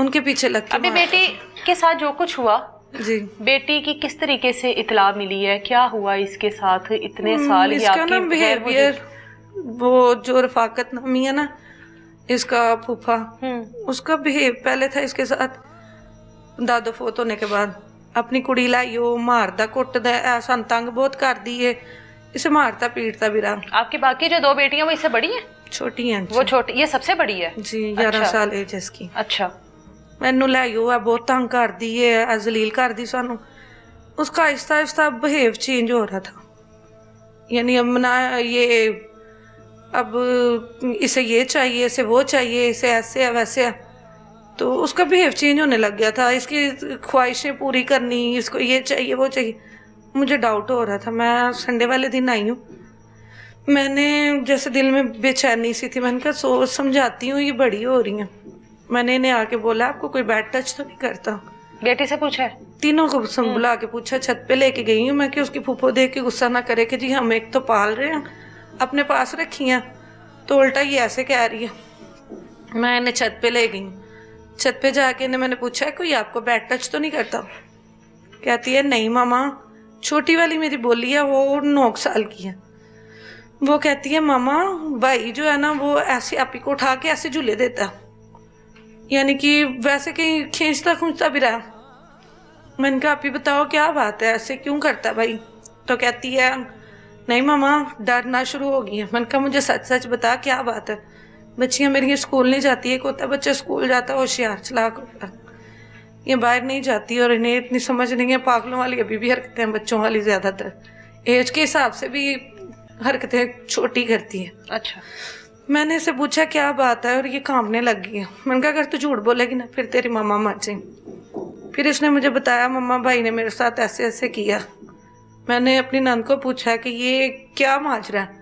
उनके पीछे लग के। अभी बेटी के साथ जो कुछ हुआ जी, बेटी की किस तरीके से इत्तला मिली है, क्या हुआ इसके साथ इतने साल? इसका ना बिहेवियर, वो जो रफाकत नामी है ना इसका फूफा, उसका बिहेव पहले था इसके साथ दादो फोत होने के बाद अपनी कुड़ी लाइयो मारदा कुटदा, ऐसा तंग बहुत कर दी है, इसे मारता पीटता भी रहा। आपकी बाकी जो 2 बेटियां वो इससे बड़ी हैं? छोटी हैं वो छोटी, ये सबसे बड़ी है जी, 11 साल एज है इसकी। अच्छा, मैनू लाइयो है बहुत तंग कर दी है, जलील कर दी सानू। उसका आहिस्ता आहिस्ता बिहेव चेंज हो रहा था, यानी अब ना ये अब इसे ये चाहिए, इसे वो चाहिए, इसे ऐसे है वैसे है, तो उसका बिहेव चेंज होने लग गया था। इसकी ख्वाहिशें पूरी करनी, इसको ये चाहिए वो चाहिए। मुझे डाउट हो रहा था। मैं संडे वाले दिन आई हूँ, मैंने जैसे दिल में बेचैनी सी थी, मैंने कहा सोच समझाती हूँ, ये बड़ी हो रही हैं। मैंने इन्हें आके बोला आपको कोई बैड टच तो नहीं करता? बेटी से पूछा है? तीनों को बुला के पूछा, छत पे लेके गई हूँ मैं कि उसकी फूफो देख के गुस्सा ना करे कि जी हम एक तो पाल रहे हैं, अपने पास रखी हैं, तो उल्टा ये ऐसे कह रही है। मैं इन्हें छत पे ले गई, छत पे जाके इन्हें मैंने पूछा कोई आपको बैड टच तो नहीं करता? कहती है नहीं मामा। छोटी वाली मेरी बोली है, वो 9 साल की है। वो कहती है मामा भाई जो है ना वो ऐसे आप ही को उठा के ऐसे झूले देता, यानी कि वैसे कहीं खींचता खूंचता भी रहा। मैंने कहा आप ही बताओ क्या बात है, ऐसे क्यों करता भाई? तो कहती है नहीं मामा डरना शुरू हो गई है। मैंने कहा मुझे सच सच बता क्या बात है? बच्चियाँ मेरी स्कूल नहीं जाती, एक होता है बच्चा स्कूल जाता है होशियार चलाक होता, ये बाहर नहीं जाती और इन्हें इतनी समझ नहीं है। पागलों वाली अभी भी हरकतें हैं बच्चों वाली, ज़्यादातर एज के हिसाब से भी हरकतें छोटी करती है। अच्छा, मैंने इसे पूछा क्या बात है, और ये कांपने लग गई है। मैंने कहा अगर तू झूठ बोलेगी ना फिर तेरी मामा मर जाए। फिर इसने मुझे बताया मम्मा भाई ने मेरे साथ ऐसे ऐसे किया। मैंने अपनी नंद को पूछा कि ये क्या माजरा है?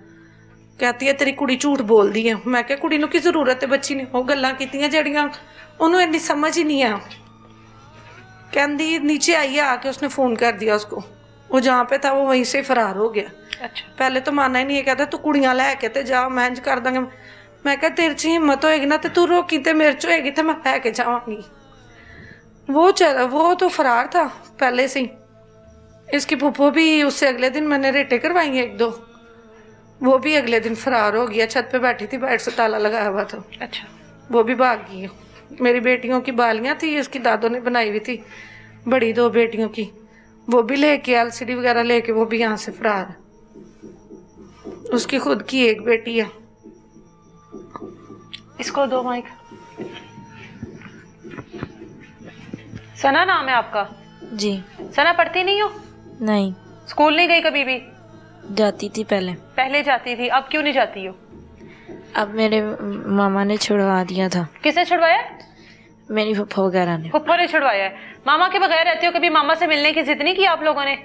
कहती है तेरी कुड़ी झूठ बोल दी है। मैं क्या कुड़ी नूं की जरूरत है, बच्ची ने वो गल्लां कीतियां जड़ियां उन्होंने इतनी समझ ही नहीं है। कहती नीचे आई है, आके उसने फोन कर दिया उसको, वो जहाँ पे था वो वहीं से फरार हो गया। अच्छा, पहले तो माना ही नहीं है, कहता तू कुड़ियां लैके ते जा मैं इंज कर दांगा। मैं कहा तेरे च हिम्मत होएगी ना तो तू रोकी, ते मेरे च होएगी तो मैं लैके जावांगी। वो तो फरार था पहले से ही। इसकी फूफो भी उससे अगले दिन मैंने रेटे करवाई 1-2, वो भी अगले दिन फरार हो गया। छत पे बैठी थी, बैठ से ताला लगाया हुआ था। अच्छा, वो भी भाग गई। मेरी बेटियों की बालियां थी, इसकी दादों ने बनाई हुई थी, बड़ी 2 बेटियों की, वो भी लेके एलसीडी वगैरह लेके वो भी यहाँ से फरार है। उसकी खुद की 1 बेटी है। इसको दो माइक। सना नाम है आपका? जी। सना पढ़ती नहीं हो? नहीं। स्कूल नहीं गई कभी भी? जाती थी पहले जाती थी, अब क्यों नहीं जाती हो? अब मेरे मामा ने छुड़वा दिया था। किसने छुड़वाया? मेरी फुफ्फो वगैरह ने। फुफ्फो ने छुड़वाया है? मामा के बगैर रहती हो, कभी मामा से मिलने की जिद नहीं की आप लोगों ने?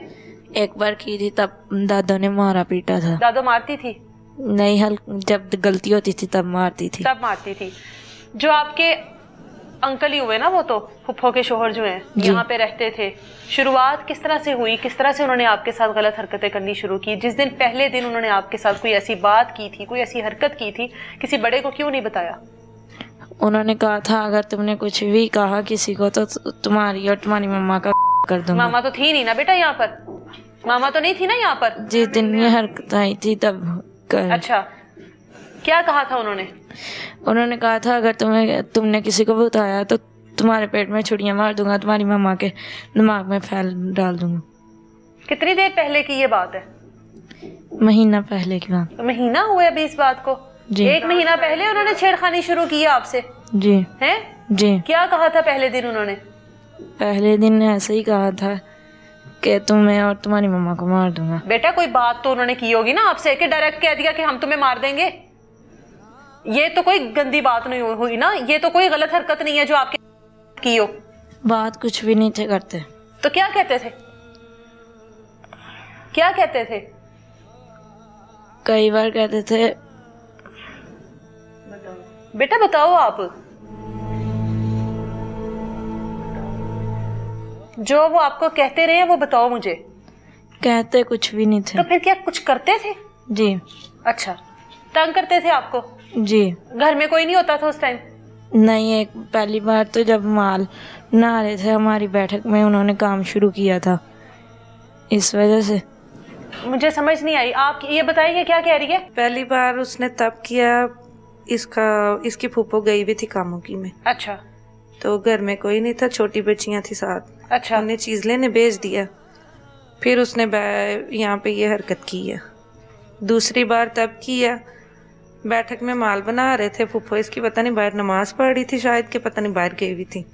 एक बार की थी, तब दादो ने मारा पीटा था। दादो मारती थी? नहीं, जब गलती होती थी तब मारती थी। जो आपके अंकल ही हुए ना, वो तो फुफ्फो के शोहर जो हैं, यहाँ पे रहते थे, शुरुआत किस तरह से हुई? किस तरह से उन्होंने आपके साथ गलत हरकतें करनी शुरू की? जिस दिन पहले दिन उन्होंने आपके साथ कोई ऐसी बात की थी, कोई ऐसी हरकत की थी, किसी बड़े को क्यों नहीं बताया? उन्होंने कहा था अगर तुमने कुछ भी कहा किसी को तो तुम्हारी और तुम्हारी मम्मा का कर दूंगा। मामा तो थी नहीं ना बेटा यहाँ पर, मामा तो नहीं थी ना यहाँ पर जिस दिन ये हरकत आई थी तब कर। अच्छा, क्या कहा था उन्होंने? उन्होंने कहा था अगर तुमने किसी को बताया तो तुम्हारे पेट में छुरियां मार दूंगा, तुम्हारी मम्मा के दिमाग में फैल डाल दूंगा। कितनी देर पहले की ये बात है? महीना पहले की बात। तो महीना हुआ अभी इस बात को? जी। 1 महीना पहले उन्होंने छेड़खानी शुरू की है आपसे? जी। हैं? जी। क्या कहा था पहले दिन उन्होंने? पहले दिन ऐसे ही कहा था कि तुम्हें और तुम्हारी मम्मा को मार दूंगा। बेटा कोई बात तो उन्होंने की होगी ना आपसे कि डायरेक्ट कह दिया कि हम तुम्हें मार देंगे? ये तो कोई गंदी बात नहीं हुई ना, ये तो कोई गलत हरकत नहीं है जो आपके की हो। बात कुछ भी नहीं थे करते। तो क्या कहते थे? क्या कहते थे? कई बार कहते थे। बेटा बताओ आप, जो वो आपको कहते रहे हैं वो बताओ मुझे। कहते कुछ भी नहीं थे। तो फिर क्या कुछ करते थे? जी। अच्छा, तंग करते थे आपको? जी। घर में कोई नहीं होता था उस टाइम? नहीं, एक पहली बार तो जब माल बना रहे थे हमारी बैठक में, उन्होंने काम शुरू किया था, इस वजह से। मुझे समझ नहीं आई, आप ये बताइए क्या कह रही है? पहली बार उसने तब किया, इसकी फूफो गई हुई थी कामुकी में, अच्छा तो घर में कोई नहीं था, छोटी बच्चियां थी साथ, अच्छा उन्हें चीज लेने भेज दिया, फिर उसने यहाँ पे ये हरकत की है। दूसरी बार तब किया, बैठक में माल बना रहे थे, फूफो इसकी पता नहीं बाहर नमाज पढ़ रही थी शायद, के पता नहीं बाहर गई हुई थी,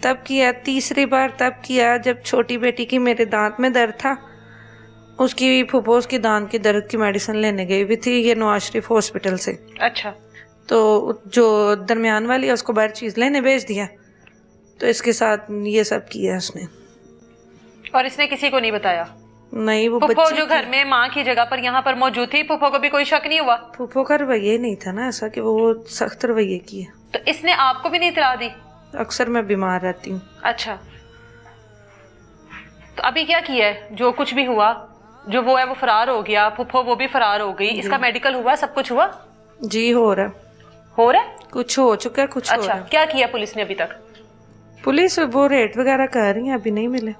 तब किया। तीसरी बार तब किया जब छोटी बेटी की मेरे दांत में दर्द था, उसकी फूफो उसकी दांत की दर्द की मेडिसिन लेने गई हुई थी, ये नवाज शरीफ हॉस्पिटल से। अच्छा, तो जो दरमियान वाली है उसको बाहर चीज लेने भेज दिया, तो इसके साथ ये सब किया उसने। और इसने किसी को नहीं बताया? नहीं, वो फूफो बच्ची जो घर में माँ की जगह पर यहाँ पर मौजूद थी, फूफो को भी कोई शक नहीं हुआ? फूफो का रवैया नहीं था ना ऐसा कि वो सख्त रवैये की है। तो इसने आपको भी नहीं इतला दी? अक्सर मैं बीमार रहती हूँ। अच्छा, तो अभी क्या किया है? जो कुछ भी हुआ, जो वो है वो फरार हो गया, फूफो वो भी फरार हो गई, इसका मेडिकल हुआ, सब कुछ हुआ? जी हो रहा है? कुछ हो चुका है, कुछ हो अच्छा, रहा है। क्या किया पुलिस ने अभी तक? पुलिस वो रेट वगैरह कर रही है, अभी नहीं मिले।